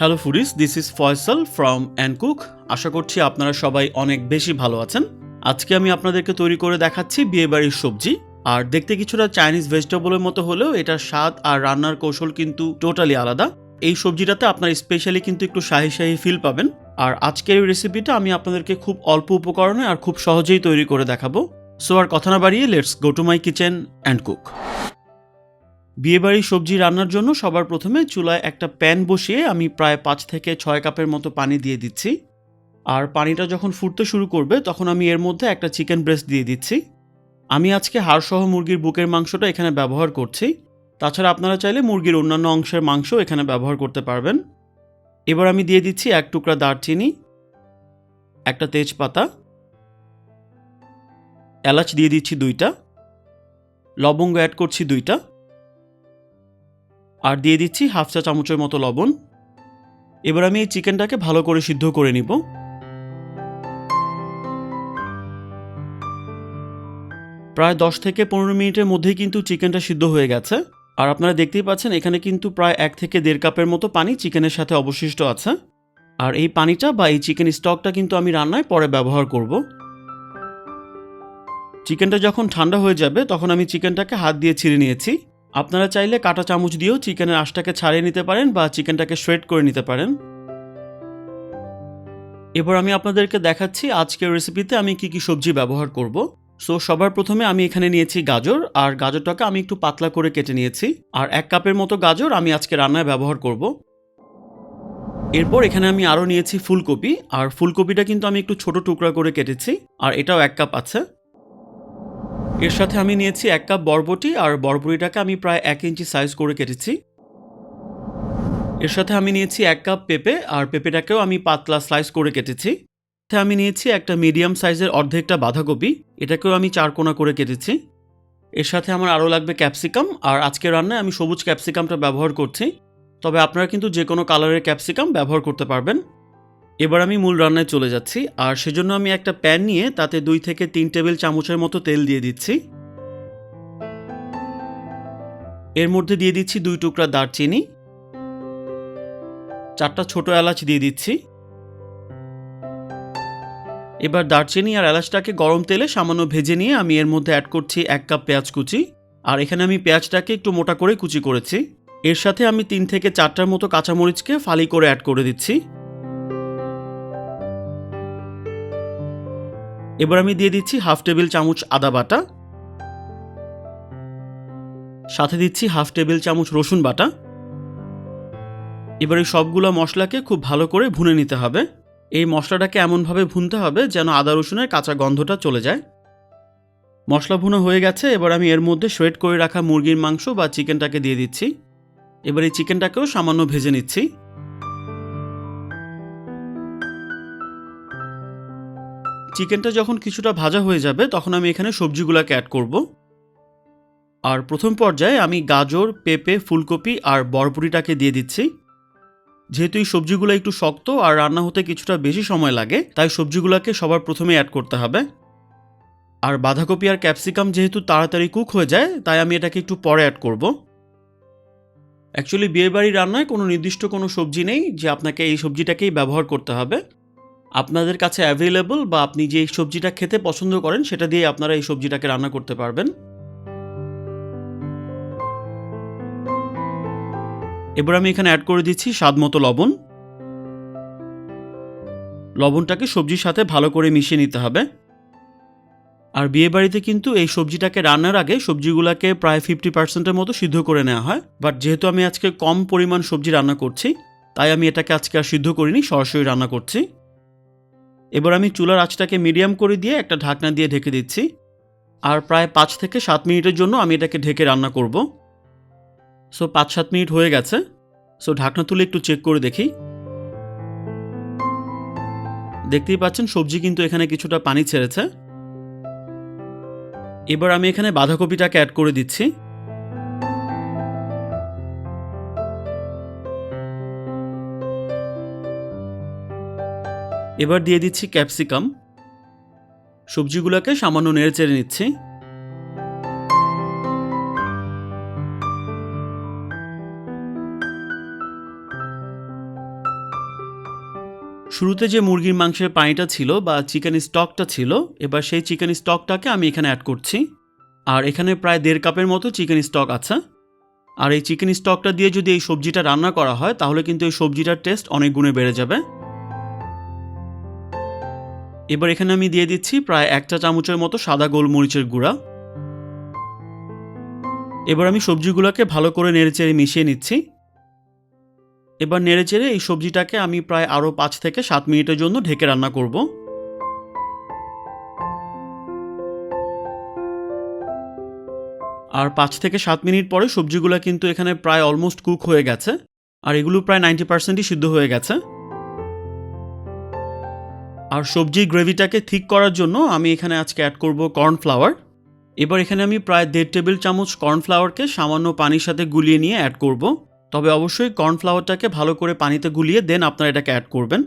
Hello foodies, this is Faisal from andcook। আশা করছি আপনারা সবাই অনেক বেশি ভালো আছেন। আজকে আমি আপনাদেরকে তৈরি করে দেখাচ্ছি বিয়ে বাড়ির সবজি। আর দেখতে কিছুটা চাইনিজ ভেজিটেবলের মতো হলেও এটার স্বাদ আর রান্নার কৌশল কিন্তু টোটালি আলাদা। এই সবজিটাতে আপনার স্পেশালি কিন্তু একটু শাহি শাহি ফিল পাবেন। আর আজকের এই রেসিপিটা আমি আপনাদেরকে খুব অল্প উপকরণে আর খুব সহজেই তৈরি করে দেখাবো। সো আর কথা না বাড়িয়ে let's go to my kitchen and cook. বিয়েবাড়ির সবজি রান্নার জন্য সবার প্রথমে চুলায় একটা প্যান বসিয়ে আমি প্রায় 5 থেকে 6 কাপের মতো পানি দিয়ে দিচ্ছি। আর পানিটা যখন ফুটতে শুরু করবে তখন আমি এর মধ্যে একটা চিকেন ব্রেস্ট দিয়ে দিচ্ছি। আমি আজকে হাড়সহ মুরগির বুকের মাংসটা এখানে ব্যবহার করছি। তাছাড়া আপনারা চাইলে মুরগির অন্যান্য অংশের মাংস এখানে ব্যবহার করতে পারবেন। এবার আমি দিয়ে দিচ্ছি 1 টুকরা দারচিনি, একটা তেজপাতা, এলাচ দিয়ে দিচ্ছি 2টা, লবঙ্গ অ্যাড করছি 2টা, আর দিয়ে দিচ্ছি হাফ চা চামচের মতো লবণ। এবার আমি এই চিকেনটাকে ভালো করে সিদ্ধ করে নিব। প্রায় 10 থেকে 15 মিনিটের মধ্যেই কিন্তু চিকেনটা সিদ্ধ হয়ে গেছে। আর আপনারা দেখতেই পাচ্ছেন এখানে কিন্তু প্রায় 1 থেকে 1.5 কাপের মতো পানি চিকেনের সাথে অবশিষ্ট আছে। আর এই পানিটা বা এই চিকেন স্টকটা কিন্তু আমি রান্নায় পরে ব্যবহার করব। চিকেনটা যখন ঠান্ডা হয়ে যাবে তখন আমি চিকেনটাকে হাত দিয়ে ছিঁড়ে নিয়েছি। আপনারা চাইলে কাঁটা চামচ দিয়েও চিকেনের আঁশটাকে ছাড়িয়ে নিতে পারেন বা চিকেনটাকে শ্রেড করে নিতে পারেন। এবার আমি আপনাদেরকে দেখাচ্ছি আজকের রেসিপিতে আমি কি কি সবজি ব্যবহার করব। সো সবার প্রথমে আমি এখানে নিয়েছি গাজর, আর গাজরটাকে আমি একটু পাতলা করে কেটে নিয়েছি। আর 1 কাপের মতো গাজর আমি আজকে রান্নায় ব্যবহার করব। এরপর এখানে আমি আরও নিয়েছি ফুলকপি, আর ফুলকপিটা কিন্তু আমি একটু ছোট টুকরা করে কেটেছি, আর এটাও 1 কাপ আছে। এর সাথে আমি নিয়েছি 1 কাপ বরবটি, আর বরবটিটাকে আমি প্রায় 1 ইঞ্চি সাইজ করে কেটেছি। এর সাথে আমি নিয়েছি 1 কাপ পেঁপে, আর পেঁপেটাকেও আমি পাতলা স্লাইস করে কেটেছি। আমি নিয়েছি একটা মিডিয়াম সাইজের অর্ধেকটা বাঁধাকপি, এটাকেও আমি 4 কোনা করে কেটেছি। এর সাথে আমার আরও লাগবে ক্যাপসিকাম, আর আজকে রান্নায় আমি সবুজ ক্যাপসিকামটা ব্যবহার করছি, তবে আপনারা কিন্তু যে কোনো কালারের ক্যাপসিকাম ব্যবহার করতে পারবেন। এবার আমি মূল রান্নায় চলে যাচ্ছি, আর সেজন্য আমি একটা প্যান নিয়ে তাতে 2 থেকে 3 টেবিল চামচের মতো তেল দিয়ে দিচ্ছি। এর মধ্যে দিয়ে দিচ্ছি 2 টুকরা দারচিনি, 4টা ছোট এলাচ দিয়ে দিচ্ছি। এবার দারচিনি আর এলাচটাকে গরম তেলে সামান্য ভেজে নিয়ে আমি এর মধ্যে অ্যাড করছি 1 কাপ পেঁয়াজ কুচি, আর এখানে আমি পেঁয়াজটাকে একটু মোটা করে কুচি করেছি। এর সাথে আমি 3 থেকে 4টার মতো কাঁচামরিচকে ফালি করে অ্যাড করে দিচ্ছি। এবার আমি দিয়ে দিচ্ছি হাফ টেবিল চামচ আদা বাটা, সাথে দিচ্ছি হাফ টেবিল চামচ রসুন বাটা। এবার এই সবগুলো মশলাকে খুব ভালো করে ভুনে নিতে হবে। এই মশলাটাকে এমনভাবে ভুনতে হবে যেন আদা রসুনের কাঁচা গন্ধটা চলে যায়। মশলা ভুনো হয়ে গেছে, এবার আমি এর মধ্যে শ্রেড করে রাখা মুরগির মাংস বা চিকেনটাকে দিয়ে দিচ্ছি। এবার এই চিকেনটাকেও সামান্য ভেজে নিচ্ছি। চিকেনটা যখন কিছুটা ভাজা হয়ে যাবে তখন আমি এখানে সবজিগুলোকে অ্যাড করব। আর প্রথম পর্যায়ে আমি গাজর, পেঁপে, ফুলকপি আর বরবটিটাকে দিয়ে দিচ্ছি। যেহেতু এই সবজিগুলো একটু শক্ত আর রান্না হতে কিছুটা বেশি সময় লাগে, তাই সবজিগুলোকে সবার প্রথমে অ্যাড করতে হবে। আর বাঁধাকপি আর ক্যাপসিকাম যেহেতু তাড়াতাড়ি কুক হয়ে যায়, তাই আমি এটাকে একটু পরে অ্যাড করব। অ্যাকচুয়ালি বিয়েবাড়ির রান্নায় কোনো নির্দিষ্ট কোনো সবজি নেই যে আপনাকে এই সবজিটাকেই ব্যবহার করতে হবে। আপনাদের কাছে অ্যাভেলেবল বা আপনি যে সবজিটা খেতে পছন্দ করেন সেটা দিয়ে আপনারা এই সবজিটাকে রান্না করতে পারবেন। এবার আমি এখানে অ্যাড করে দিচ্ছি স্বাদ মতো লবণ। লবণটাকে সবজির সাথে ভালো করে মিশিয়ে নিতে হবে। আর বিয়েবাড়িতে কিন্তু এই সবজিটাকে রান্নার আগে সবজিগুলোকে প্রায় 50%-এর মতো সিদ্ধ করে নেওয়া হয়, বাট যেহেতু আমি আজকে কম পরিমাণ সবজি রান্না করছি, তাই আমি এটাকে আজকে আর সিদ্ধ করিনি, সরাসরি রান্না করছি। এবার আমি চুলার আঁচটাকে মিডিয়াম করে দিয়ে একটা ঢাকনা দিয়ে ঢেকে দিচ্ছি, আর প্রায় 5 থেকে 7 মিনিটের জন্য আমি এটাকে ঢেকে রান্না করব। সো 5-7 মিনিট হয়ে গেছে। সো ঢাকনা তুলে একটু চেক করে দেখি। দেখতেই পাচ্ছেন সবজি কিন্তু এখানে কিছুটা পানি ছেড়েছে। এবার আমি এখানে বাঁধাকপিটাকে অ্যাড করে দিচ্ছি। এবার দিয়ে দিচ্ছি ক্যাপসিকাম। সবজিগুলোকে সামান্য নেড়ে চেড়ে নিচ্ছি। শুরুতে যে মুরগির মাংসের পানিটা ছিল বা চিকেন স্টকটা ছিল, এবার সেই চিকেন স্টকটাকে আমি এখানে অ্যাড করছি। আর এখানে প্রায় 1.5 কাপের মতো চিকেন স্টক আছে। আর এই চিকেন স্টকটা দিয়ে যদি এই সবজিটা রান্না করা হয় তাহলে কিন্তু এই সবজিটার টেস্ট অনেক গুণে বেড়ে যাবে। এবার এখানে আমি দিয়ে দিচ্ছি প্রায় 1 চা চামচের মতো সাদা গোলমরিচের গুঁড়া। এবার আমি সবজিগুলোকে ভালো করে নেড়েচেড়ে মিশিয়ে নিচ্ছি। এবার নেড়েচেড়ে এই সবজিটাকে আমি প্রায় আরও 5 থেকে 7 মিনিটের জন্য ঢেকে রান্না করব। আর 5 থেকে 7 মিনিট পরে সবজিগুলো কিন্তু এখানে প্রায় অলমোস্ট কুক হয়ে গেছে। আর এগুলো প্রায় 90%ই সিদ্ধ হয়ে গেছে। আর সবজির গ্রেভিটাকে ঠিক করার জন্য আমি এখানে আজকে অ্যাড করব কর্নফ্লাওয়ার। এবার এখানে আমি প্রায় 1.5 টেবিল চামচ কর্নফ্লাওয়ারকে সামান্য পানির সাথে গুলিয়ে নিয়ে অ্যাড করব। তবে অবশ্যই কর্নফ্লাওয়ারটাকে ভালো করে পানিতে গুলিয়ে দেন আপনারা এটাকে অ্যাড করবেন।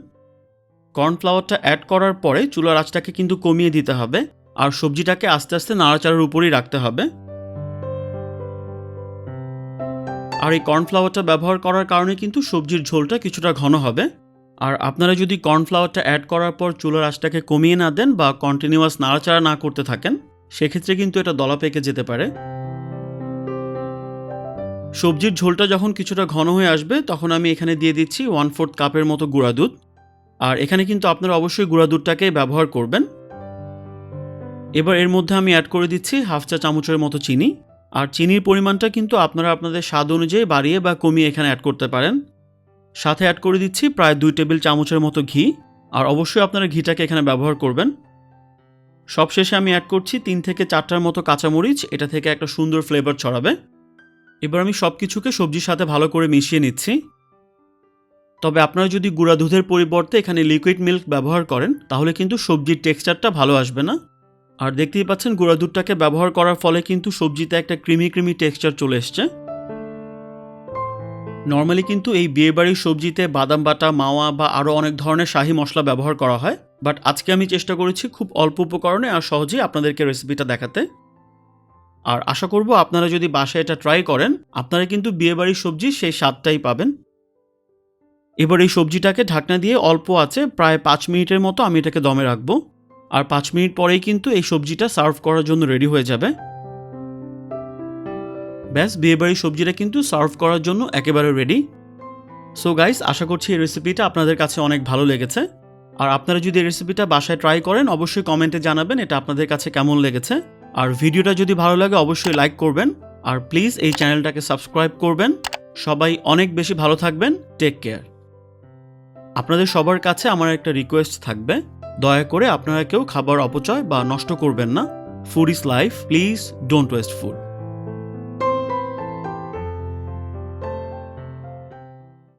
কর্নফ্লাওয়ারটা অ্যাড করার পরে চুলার আঁচটাকে কিন্তু কমিয়ে দিতে হবে আর সবজিটাকে আস্তে আস্তে নাড়াচাড়ার উপরেই রাখতে হবে। আর এই কর্নফ্লাওয়ারটা ব্যবহার করার কারণে কিন্তু সবজির ঝোলটা কিছুটা ঘন হবে। আর আপনারা যদি কর্নফ্লাওয়ারটা অ্যাড করার পর চুলার আঁচটাকে কমিয়ে না দেন বা কন্টিনিউয়াস নাড়াচাড়া না করতে থাকেন, সেক্ষেত্রে কিন্তু এটা দলা পেকে যেতে পারে। সবজির ঝোলটা যখন কিছুটা ঘন হয়ে আসবে তখন আমি এখানে দিয়ে দিচ্ছি 1/4 কাপের মতো গুঁড়া দুধ। আর এখানে কিন্তু আপনারা অবশ্যই গুঁড়া দুধটাকে ব্যবহার করবেন। এবার এর মধ্যে আমি অ্যাড করে দিচ্ছি 1/2 চা চামচের মতো চিনি। আর চিনির পরিমাণটা কিন্তু আপনারা আপনাদের স্বাদ অনুযায়ী বাড়িয়ে বা কমিয়ে এখানে অ্যাড করতে পারেন। সাথে অ্যাড করে দিচ্ছি প্রায় 2 টেবিল চামচের মতো ঘি। আর অবশ্যই আপনারা ঘিটাকে এখানে ব্যবহার করবেন। সবশেষে আমি অ্যাড করছি 3 থেকে 4টার মতো কাঁচামরিচ, এটা থেকে একটা সুন্দর ফ্লেভার ছড়াবে। এবার আমি সব কিছুকে সবজির সাথে ভালো করে মিশিয়ে নিচ্ছি। তবে আপনারা যদি গুঁড়া দুধের পরিবর্তে এখানে লিকুইড মিল্ক ব্যবহার করেন তাহলে কিন্তু সবজির টেক্সচারটা ভালো আসবে না। আর দেখতেই পাচ্ছেন গুঁড়া দুধটাকে ব্যবহার করার ফলে কিন্তু সবজিতে একটা ক্রিমি ক্রিমি টেক্সচার চলে এসছে। নর্মালি কিন্তু এই বিয়েবাড়ির সবজিতে বাদাম বাটা, মাওয়া বা আরও অনেক ধরনের শাহি মশলা ব্যবহার করা হয়, বাট আজকে আমি চেষ্টা করেছি খুব অল্প উপকরণে আর সহজেই আপনাদেরকে রেসিপিটা দেখাতে। আর আশা করব আপনারা যদি বাসায় এটা ট্রাই করেন আপনারা কিন্তু বিয়েবাড়ির সবজি সেই স্বাদটাই পাবেন। এবার এই সবজিটাকে ঢাকনা দিয়ে অল্প আছে প্রায় 5 মিনিটের মতো আমি এটাকে দমে রাখবো। আর 5 মিনিট পরেই কিন্তু এই সবজিটা সার্ভ করার জন্য রেডি হয়ে যাবে। ব্যাস, বিয়েবাড়ির সবজিটা কিন্তু সার্ভ করার জন্য একেবারে রেডি। সো গাইস, আশা করছি এই রেসিপিটা আপনাদের কাছে অনেক ভালো লেগেছে। আর আপনারা যদি এই রেসিপিটা বাসায় ট্রাই করেন অবশ্যই কমেন্টে জানাবেন এটা আপনাদের কাছে কেমন লেগেছে। আর ভিডিওটা যদি ভালো লাগে অবশ্যই লাইক করবেন আর প্লিজ এই চ্যানেলটাকে সাবস্ক্রাইব করবেন। সবাই অনেক বেশি ভালো থাকবেন। Take care. আপনাদের সবার কাছে আমার একটা রিকোয়েস্ট থাকবে, দয়া করে আপনারা কেউ খাবার অপচয় বা নষ্ট করবেন না। Food is life, please don't waste food.